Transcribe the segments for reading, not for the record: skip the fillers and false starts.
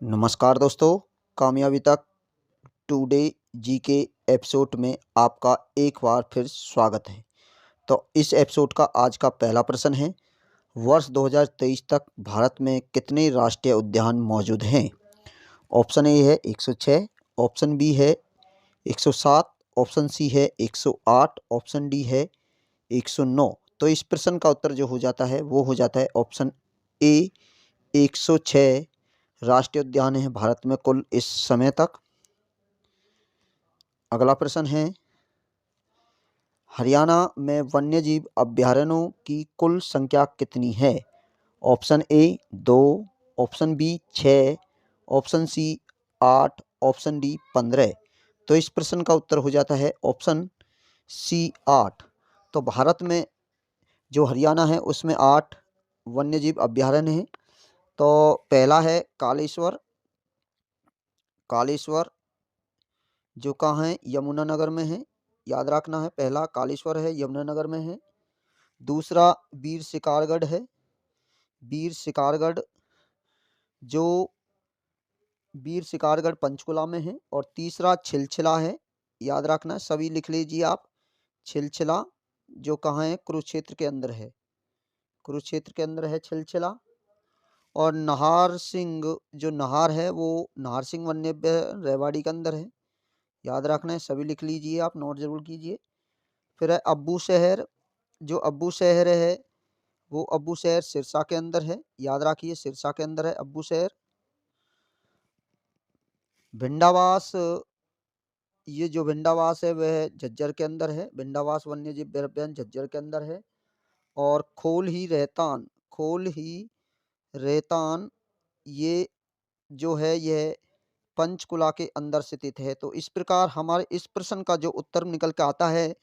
नमस्कार दोस्तों, कामयाबी तक टुडे जीके एपिसोड में आपका एक बार फिर स्वागत है। तो इस एपिसोड का आज का पहला प्रश्न है, वर्ष 2023 तक भारत में कितने राष्ट्रीय उद्यान मौजूद हैं? ऑप्शन ए है 106, ऑप्शन बी है 107, ऑप्शन सी है 108, ऑप्शन डी है 109। तो इस प्रश्न का उत्तर जो हो जाता है वो हो जाता है ऑप्शन ए 106 राष्ट्रीय उद्यान है भारत में कुल इस समय तक। अगला प्रश्न है, हरियाणा में वन्यजीव अभयारण्यों की कुल संख्या कितनी है? Option A 2, option B 6, option C 8, option D 15। तो इस प्रश्न का उत्तर हो जाता है ऑप्शन सी 8। तो भारत में जो हरियाणा है उसमें 8 वन्यजीव अभयारण्य हैं। तो पहला है कालेश्वर, कालेश्वर जो कहाँ है, यमुनानगर में है। याद रखना है, पहला कालेश्वर है, यमुनानगर में है। दूसरा वीर शिकारगढ़ है, वीर शिकारगढ़ जो वीर शिकारगढ़ पंचकुला में है। और तीसरा छिलछिला है, याद रखना है, सभी लिख लीजिए आप। छिलछिला जो कहाँ है, कुरुक्षेत्र के अंदर है, कुरुक्षेत्र के अंदर है छिलछिला। और नाहर सिंह जो नाहर है वो नाहर सिंह वन्य रेवाड़ी के अंदर है, याद रखना है, सभी लिख लीजिए आप, नोट जरूर कीजिए। फिर है अब्बू शहर, जो अब्बू शहर है वो अब्बू शहर सिरसा के अंदर है, याद रखिए सिरसा के अंदर है अब्बू शहर। भिंडावास, ये जो भिंडावास है वह झज्जर के अंदर है, भिंडावास वन्यजीव अभयारण्य झज्जर के अंदर है। और खोल ही रहतान, खोल ही रहतान ये जो है यह पंचकुला के अंदर स्थित है। तो इस प्रकार हमारे इस प्रश्न का जो उत्तर निकल के आता है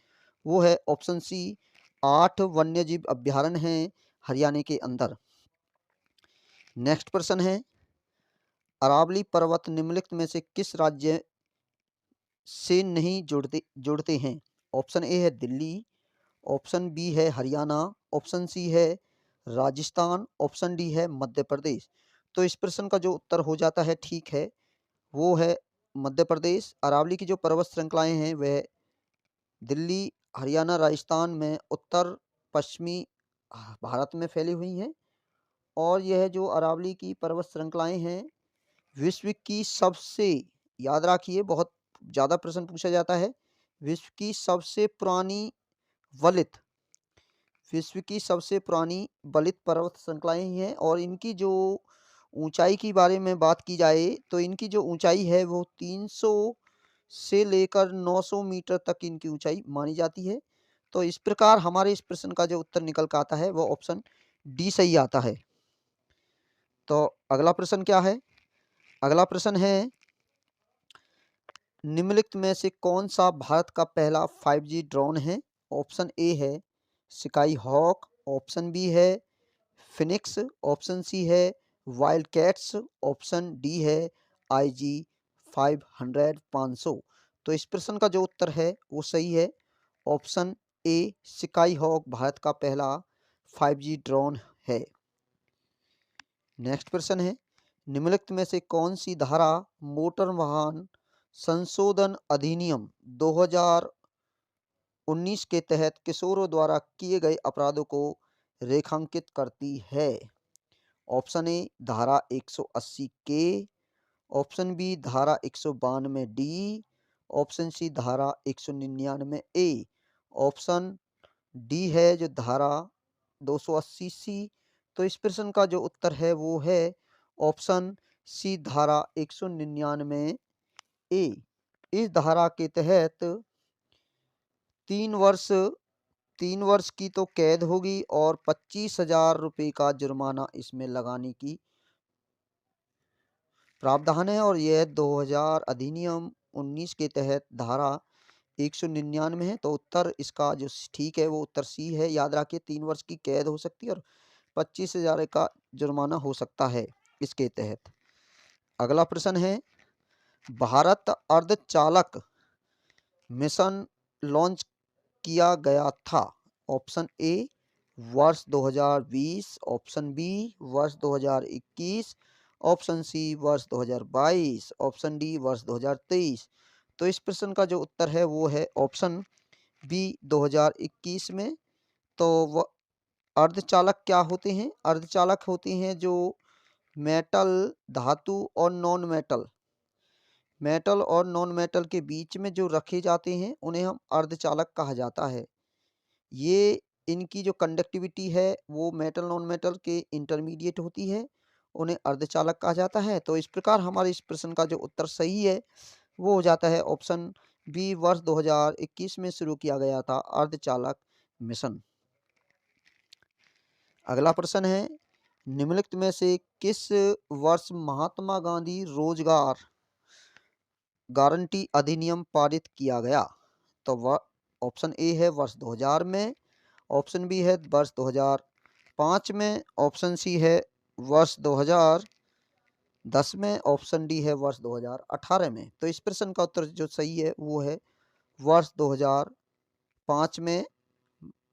वो है ऑप्शन सी, 8 वन्यजीव अभयारण्य हैं हरियाणा के अंदर। नेक्स्ट प्रश्न है, अरावली पर्वत निम्नलिखित में से किस राज्य से नहीं जुड़ते हैं? ऑप्शन ए है दिल्ली, ऑप्शन बी है हरियाणा, ऑप्शन सी है राजस्थान, ऑप्शन डी है मध्य प्रदेश। तो इस प्रश्न का जो उत्तर हो जाता है ठीक है वो है मध्य प्रदेश। अरावली की जो पर्वत श्रृंखलाएं हैं वह दिल्ली, हरियाणा, राजस्थान में उत्तर पश्चिमी भारत में फैली हुई हैं। और यह जो अरावली की पर्वत श्रृंखलाएं हैं विश्व की सबसे, याद रखिए बहुत ज़्यादा प्रश्न पूछा जाता है, विश्व की सबसे पुरानी वलित, विश्व की सबसे पुरानी वलित पर्वत श्रृंखलाएं ही हैं। और इनकी जो ऊंचाई की बारे में बात की जाए तो इनकी जो ऊंचाई है वो 300 से लेकर 900 मीटर तक इनकी ऊंचाई मानी जाती है। तो इस प्रकार हमारे इस प्रश्न का जो उत्तर निकल कर आता है वो ऑप्शन डी सही आता है। तो अगला प्रश्न क्या है? अगला प्रश्न है, निम्नलिखित में से कौन सा भारत का पहला 5G ड्रोन है? ऑप्शन ए है स्काई हॉक, ऑप्शन बी है फिनिक्स, ऑप्शन सी है वाइल्ड कैट्स, ऑप्शन डी है IG 500 500। तो इस प्रश्न का जो उत्तर है वो सही है, option A sky hawk Bharat का पहला 5G ड्रोन है। नेक्स्ट प्रश्न है, निम्नलिखित में से कौन सी धारा मोटर वाहन संशोधन अधिनियम 2019 के तहत किशोरों द्वारा किए गए अपराधों को रेखांकित करती है? ऑप्शन ए धारा 180 के, ऑप्शन बी धारा 192 डी, ऑप्शन सी धारा 199 ए, ऑप्शन डी है जो धारा 280 सी। तो इस प्रश्न का जो उत्तर है वो है ऑप्शन सी धारा 199 ए। इस धारा के तहत 3 वर्ष 3 वर्ष की तो कैद होगी और 25,000 रुपये का जुर्माना इसमें लगाने की प्रावधान है। और यह 2000 अधिनियम 19 के तहत धारा 199 है। तो उत्तर इसका जो ठीक है वो उत्तर सी है। याद रखिए 3 वर्ष की कैद हो सकती है और 25,000 का जुर्माना हो सकता है इसके तहत। अगला प्रश्न है, भारत अर्धचालक मिशन लॉन्च किया गया था? ऑप्शन ए वर्ष 2020, ऑप्शन बी वर्ष 2021, ऑप्शन सी वर्ष 2022, ऑप्शन डी वर्ष 2023। तो इस प्रश्न का जो उत्तर है वो है ऑप्शन बी 2021 में। तो व अर्धचालक क्या होते हैं? अर्धचालक होते हैं जो मेटल, धातु और नॉन मेटल, मेटल और नॉन मेटल के बीच में जो रखे जाते हैं उन्हें हम अर्धचालक कहा जाता है। ये इनकी जो कंडक्टिविटी है वो मेटल नॉन मेटल के इंटरमीडिएट होती है, उन्हें अर्धचालक कहा जाता है। तो इस प्रकार हमारे इस प्रश्न का जो उत्तर सही है वो हो जाता है ऑप्शन बी, वर्ष 2021 में शुरू किया गया था अर्धचालक मिशन। अगला प्रश्न है, निम्नलिखित में से किस वर्ष महात्मा गांधी रोजगार गारंटी अधिनियम पारित किया गया? तो वह ऑप्शन ए है वर्ष 2000 में, ऑप्शन बी है वर्ष 2005 में, ऑप्शन सी है वर्ष 2010 में, ऑप्शन डी है वर्ष 2018 में। तो इस प्रश्न का उत्तर जो सही है वो है वर्ष 2005 में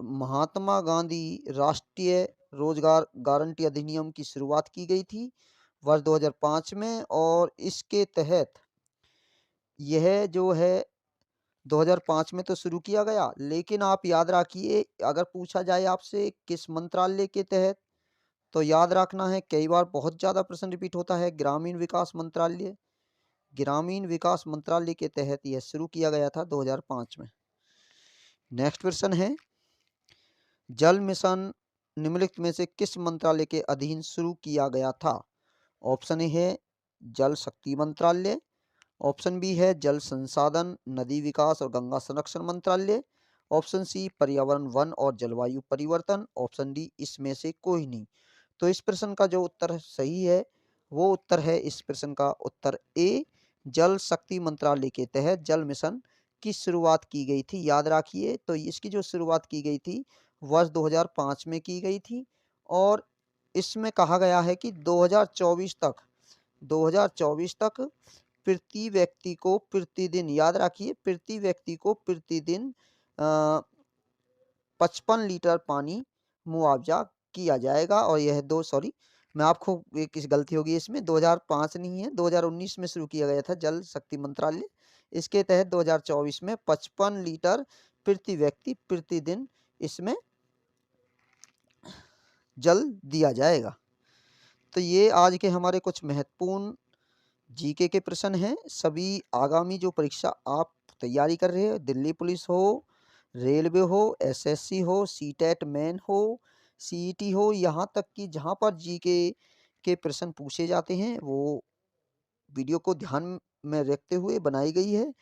महात्मा गांधी राष्ट्रीय रोजगार गारंटी अधिनियम की शुरुआत की गई थी वर्ष 2005 में, और इसके तहत यह जो है 2005 में तो शुरू किया गया, लेकिन आप याद रखिए अगर पूछा जाए आपसे किस मंत्रालय के तहत, तो याद रखना है कई बार बहुत ज़्यादा प्रश्न रिपीट होता है, ग्रामीण विकास मंत्रालय। ग्रामीण विकास मंत्रालय के तहत यह शुरू किया गया था 2005 में। नेक्स्ट प्रश्न है, जल मिशन निम्नलिखित में से किस मंत्रालय के अधीन शुरू किया गया था? ऑप्शन ए है जल शक्ति मंत्रालय, ऑप्शन बी है जल संसाधन, नदी विकास और गंगा संरक्षण मंत्रालय, ऑप्शन सी पर्यावरण, वन और जलवायु परिवर्तन, ऑप्शन डी इसमें से कोई नहीं। तो इस प्रश्न का जो उत्तर सही है वो उत्तर है इस प्रश्न का उत्तर ए, जल शक्ति मंत्रालय के तहत जल मिशन की शुरुआत की गई थी। याद रखिए तो इसकी जो शुरुआत की गई थी वर्ष 2005 में की गई थी, और इसमें कहा गया है कि 2024 तक प्रति व्यक्ति को प्रतिदिन, याद रखिए प्रति व्यक्ति को प्रतिदिन 55 लीटर पानी मुआवजा किया जाएगा। और यह दो सॉरी मैं आपको एक गलती होगी इसमें, 2005 नहीं है, 2019 में शुरू किया गया था जल शक्ति मंत्रालय। इसके तहत 2024 में 55 लीटर प्रति व्यक्ति प्रतिदिन इसमें जल दिया जाएगा। तो ये आज के हमारे कुछ महत्वपूर्ण जीके के प्रश्न हैं। सभी आगामी जो परीक्षा आप तैयारी कर रहे हो, दिल्ली पुलिस हो, रेलवे हो, एसएससी हो, सीटेट मेन हो, सीईटी हो, यहाँ तक कि जहाँ पर जीके के प्रश्न पूछे जाते हैं वो वीडियो को ध्यान में रखते हुए बनाई गई है।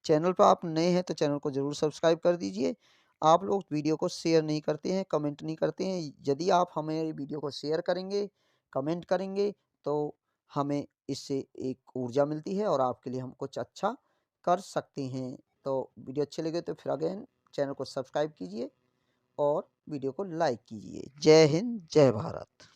चैनल पर आप नए हैं तो चैनल को ज़रूर सब्सक्राइब कर दीजिए। आप लोग वीडियो को शेयर नहीं करते हैं, कमेंट नहीं करते हैं। यदि आप हमें वीडियो को शेयर करेंगे, कमेंट करेंगे तो हमें इससे एक ऊर्जा मिलती है और आपके लिए हम कुछ अच्छा कर सकते हैं। तो वीडियो अच्छे लगे तो फिर अगेन चैनल को सब्सक्राइब कीजिए और वीडियो को लाइक कीजिए। जय हिंद, जय भारत।